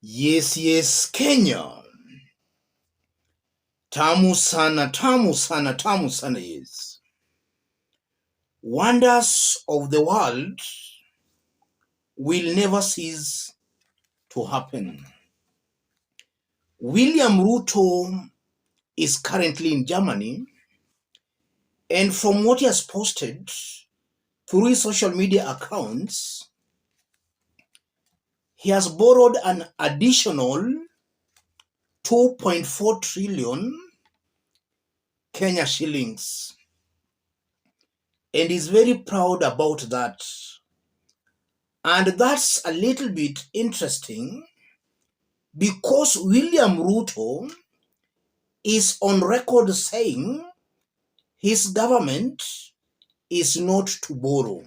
Yes, Kenya. Tamu sana, tamu sana, tamu sana, yes. Wonders of the world will never cease to happen. William Ruto is currently in Germany, and from what he has posted through his social media accounts, he has borrowed an additional 2.4 trillion Kenya shillings, and is very proud about that. And that's a little bit interesting because William Ruto is on record saying his government is not to borrow.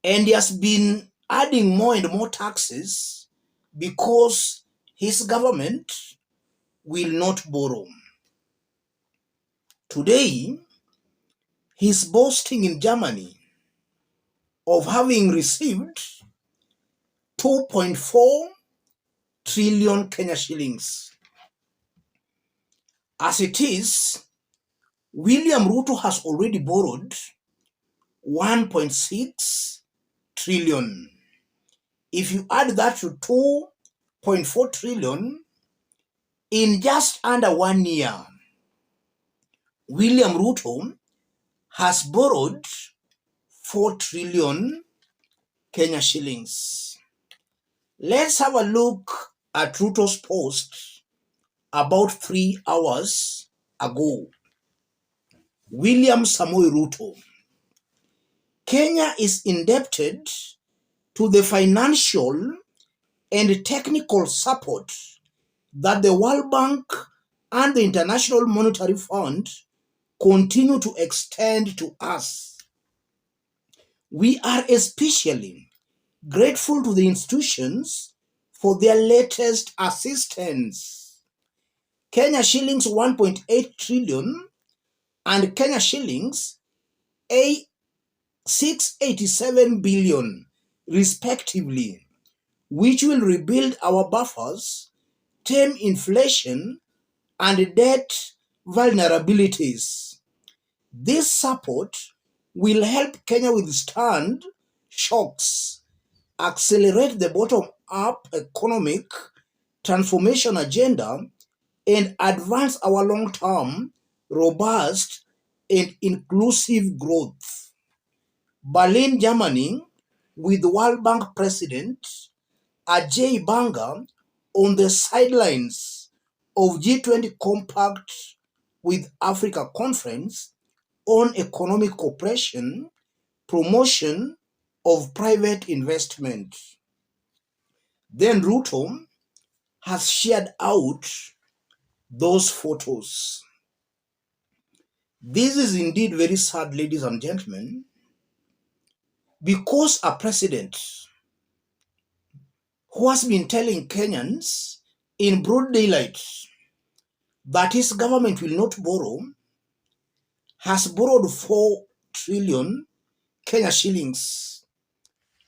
And he has been adding more and more taxes because his government will not borrow. Today, he's boasting in Germany of having received 2.4 trillion Kenya shillings. As it is, William Ruto has already borrowed 1.6 trillion. If you add that to 2.4 trillion, in just under 1 year, William Ruto has borrowed 4 trillion Kenya shillings. Let's have a look at Ruto's post about 3 hours ago. William Samoei Ruto. Kenya is indebted to the financial and technical support that the World Bank and the International Monetary Fund continue to extend to us. We are especially grateful to the institutions for their latest assistance. Kenya shillings 1.8 trillion and Kenya shillings 687 billion respectively, which will rebuild our buffers, tame inflation, and debt vulnerabilities. This support will help Kenya withstand shocks, accelerate the bottom-up economic transformation agenda, and advance our long-term, robust, and inclusive growth. Berlin, Germany, with World Bank President Ajay Banga on the sidelines of G20 Compact with Africa Conference on Economic Cooperation, Promotion of Private Investment. Then Ruto has shared out those photos. This is indeed very sad, ladies and gentlemen, because a president who has been telling Kenyans in broad daylight that his government will not borrow has borrowed 4 trillion Kenya shillings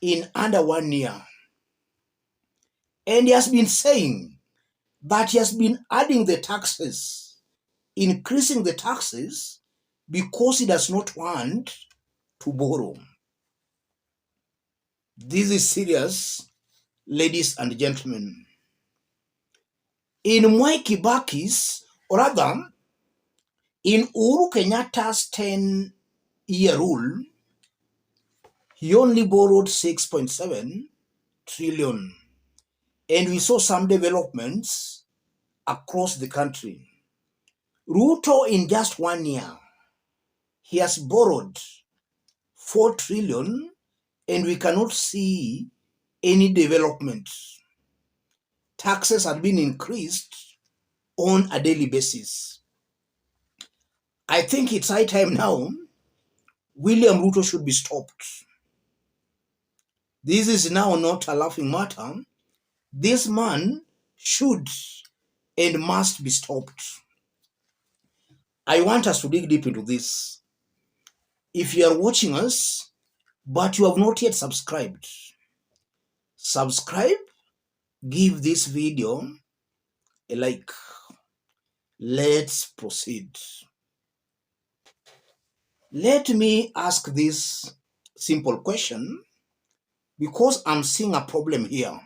in under 1 year. And he has been saying that he has been adding the taxes, increasing the taxes, because he does not want to borrow. This is serious, ladies and gentlemen. In Mwai Kibaki's, or rather, in Uhuru Kenyatta's 10-year rule, he only borrowed 6.7 trillion. And we saw some developments across the country. Ruto, in just 1 year, he has borrowed 4 trillion and we cannot see any development. Taxes have been increased on a daily basis. I think it's high time now William Ruto should be stopped. This is now not a laughing matter. This man should and must be stopped. I want us to dig deep into this. If you are watching us, but you have not yet subscribed, subscribe, give this video a like. Let's proceed. Let me ask this simple question because I'm seeing a problem here.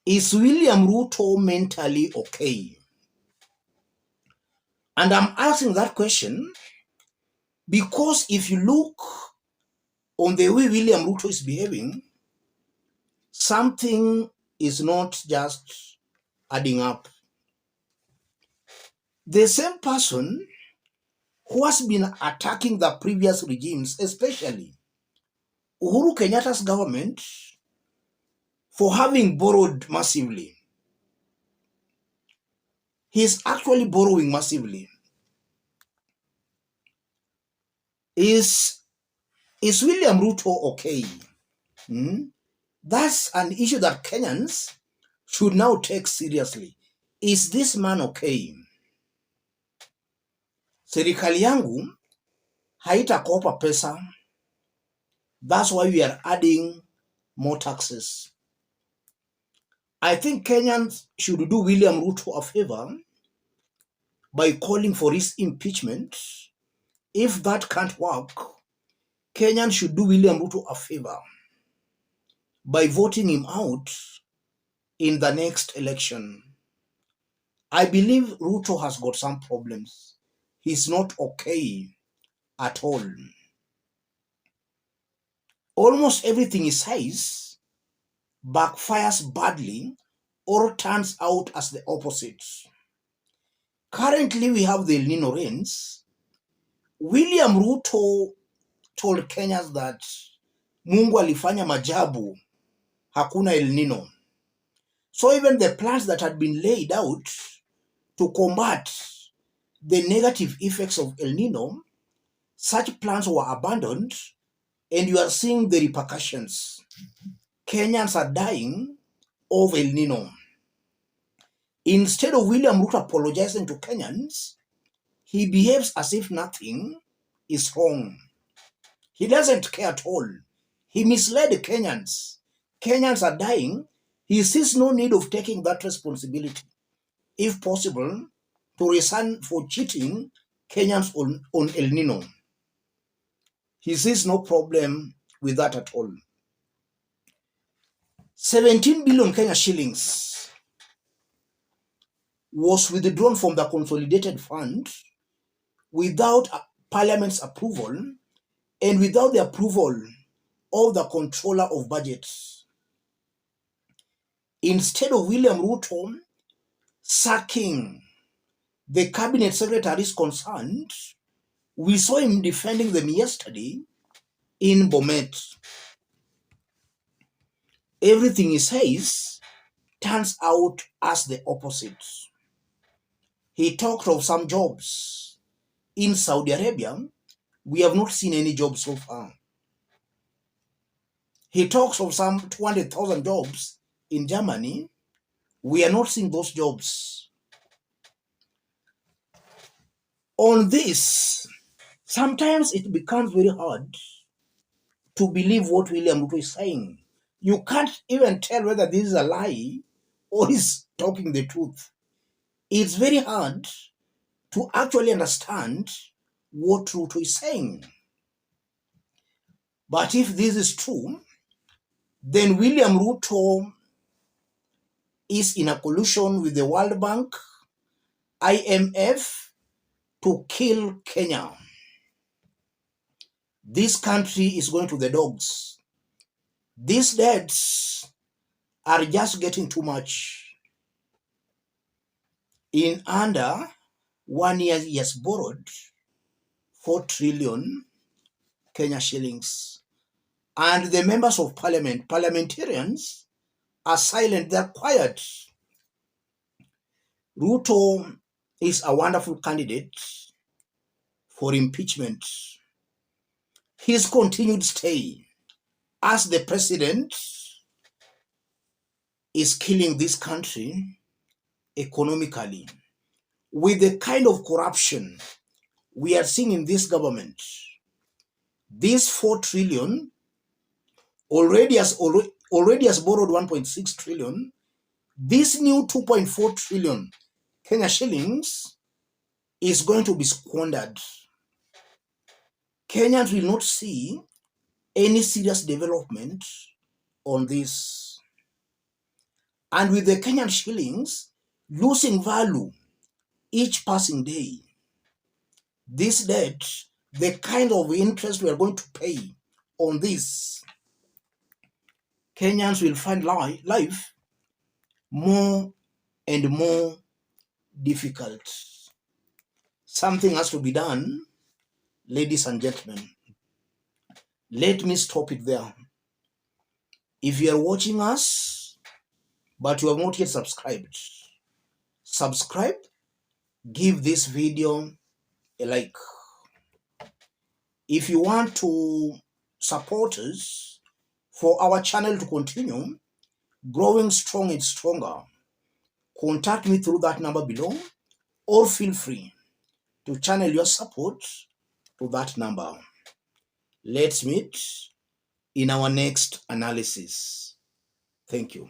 Is William Ruto mentally okay? And I'm asking that question because if you look on the way William Ruto is behaving, something is not just adding up. The same person who has been attacking the previous regimes, especially Uhuru Kenyatta's government, for having borrowed massively. He's actually borrowing massively. Is William Ruto okay? That's an issue that Kenyans should now take seriously. Is this man okay? Serikali yangu haitakopa pesa. That's why we are adding more taxes. I think Kenyans should do William Ruto a favor by calling for his impeachment. If that can't work, Kenyans should do William Ruto a favor by voting him out in the next election. I believe Ruto has got some problems. He's not okay at all. Almost everything he says backfires badly or turns out as the opposite. Currently, we have the El Nino rains. William Ruto told Kenyans that Mungu alifanya majabu, hakuna El Nino. So even the plans that had been laid out to combat the negative effects of El Nino, such plans were abandoned, and you are seeing the repercussions. Kenyans are dying of El Nino. Instead of William Ruto apologizing to Kenyans, he behaves as if nothing is wrong. He doesn't care at all. He misled Kenyans. Kenyans are dying. He sees no need of taking that responsibility. If possible, to resign for cheating Kenyans on El Nino. He sees no problem with that at all. 17 billion Kenya shillings was withdrawn from the consolidated fund without Parliament's approval and without the approval of the controller of budgets. Instead of William Ruto sacking the cabinet secretaries concerned, we saw him defending them yesterday in Bomet. Everything he says turns out as the opposite. He talked of some jobs in Saudi Arabia. We have not seen any jobs so far. He talks of some 200,000 jobs in Germany. We are not seeing those jobs. On this, sometimes it becomes very hard to believe what William Ruto is saying. You can't even tell whether this is a lie or he's talking the truth. It's very hard to actually understand what Ruto is saying. But if this is true, then William Ruto is in a collusion with the World Bank, IMF, to kill Kenya. This country is going to the dogs. These debts are just getting too much. In under 1 year, he has borrowed 4 trillion Kenya shillings. And the members of parliament, parliamentarians, are silent, they're quiet. Ruto is a wonderful candidate for impeachment. His continued stay as the president is killing this country economically. With the kind of corruption we are seeing in this government, this 4 trillion already already has borrowed 1.6 trillion. This new 2.4 trillion Kenya shillings is going to be squandered. Kenyans will not see any serious development on this. And with the Kenyan shillings losing value each passing day, this debt, the kind of interest we are going to pay on this, Kenyans will find life more and more difficult. Something has to be done, ladies and gentlemen. Let me stop it there. If you are watching us, but you have not yet subscribed, subscribe, give this video a like. If you want to support us for our channel to continue growing strong and stronger, contact me through that number below, or feel free to channel your support to that number. Let's meet in our next analysis. Thank you.